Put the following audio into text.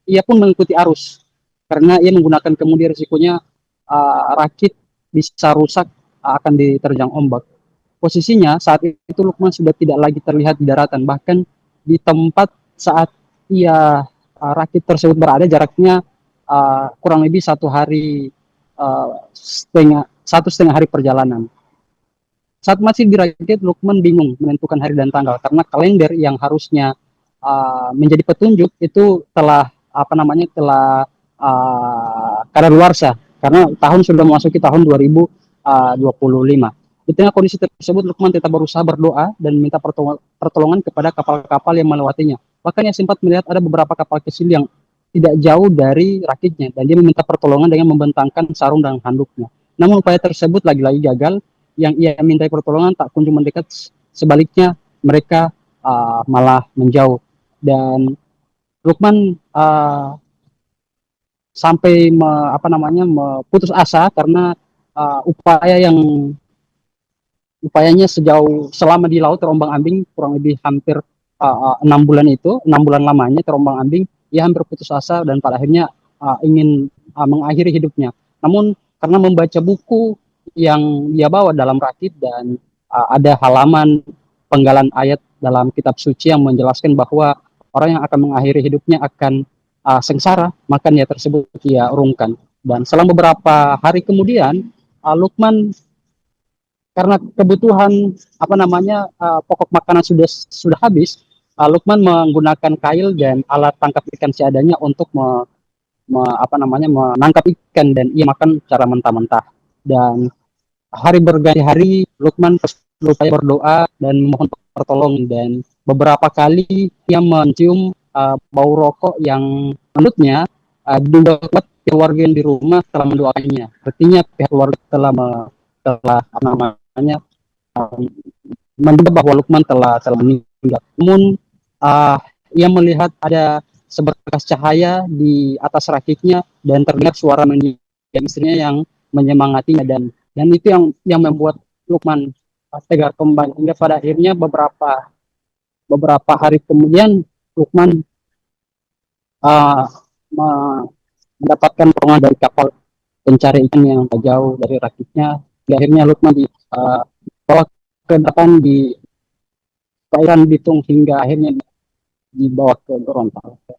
ia pun mengikuti arus karena ia menggunakan kemudian risikonya rakit bisa rusak akan diterjang ombak. Posisinya saat itu Lukman sudah tidak lagi terlihat di daratan, bahkan di tempat saat ia rakit tersebut berada jaraknya kurang lebih 1 hari satu setengah hari perjalanan. Saat masih dirakit, Lukman bingung menentukan hari dan tanggal karena kalender yang harusnya menjadi petunjuk itu telah kadaluarsa karena tahun sudah memasuki tahun 2025. Di tengah kondisi tersebut, Lukman tetap berusaha berdoa dan minta pertolongan kepada kapal-kapal yang melewatinya. Bahkan ia sempat melihat ada beberapa kapal kecil yang tidak jauh dari rakitnya dan dia meminta pertolongan dengan membentangkan sarung dan handuknya. Namun upaya tersebut lagi-lagi gagal. Yang ia minta pertolongan tak kunjung mendekat, sebaliknya mereka malah menjauh. Dan Lukman sampai putus asa karena upayanya selama di laut terombang-ambing kurang lebih hampir 6 bulan itu, 6 bulan lamanya terombang-ambing, ia hampir putus asa dan pada akhirnya ingin mengakhiri hidupnya. Namun karena membaca buku yang dia bawa dalam rakit dan ada halaman penggalan ayat dalam kitab suci yang menjelaskan bahwa orang yang akan mengakhiri hidupnya akan sengsara, maka niat tersebut ia urungkan. Dan selama beberapa hari kemudian, Lukman karena kebutuhan pokok makanan sudah habis, Lukman menggunakan kail dan alat tangkap ikan seadanya untuk menangkap ikan dan ia makan secara mentah-mentah. Dan hari berganti hari Lukman berupaya berdoa dan memohon pertolongan dan beberapa kali ia mencium bau rokok yang menurutnya diduga kuat keluarga yang di rumah telah mendoakannya. Artinya pihak keluarga telah menduga bahwa Lukman telah meninggal. Namun ia melihat ada seberkas cahaya di atas rakitnya dan terdengar suara mendiang istrinya yang menyemangatinya dan itu yang membuat Lukman tegar kembali hingga pada akhirnya beberapa hari kemudian Lukman uh, mendapatkan pertolongan dari kapal pencari ikan yang jauh dari rakitnya. Di akhirnya Lukman dibawa ke depan di perairan Bitung hingga akhirnya dibawa ke Gorontalo.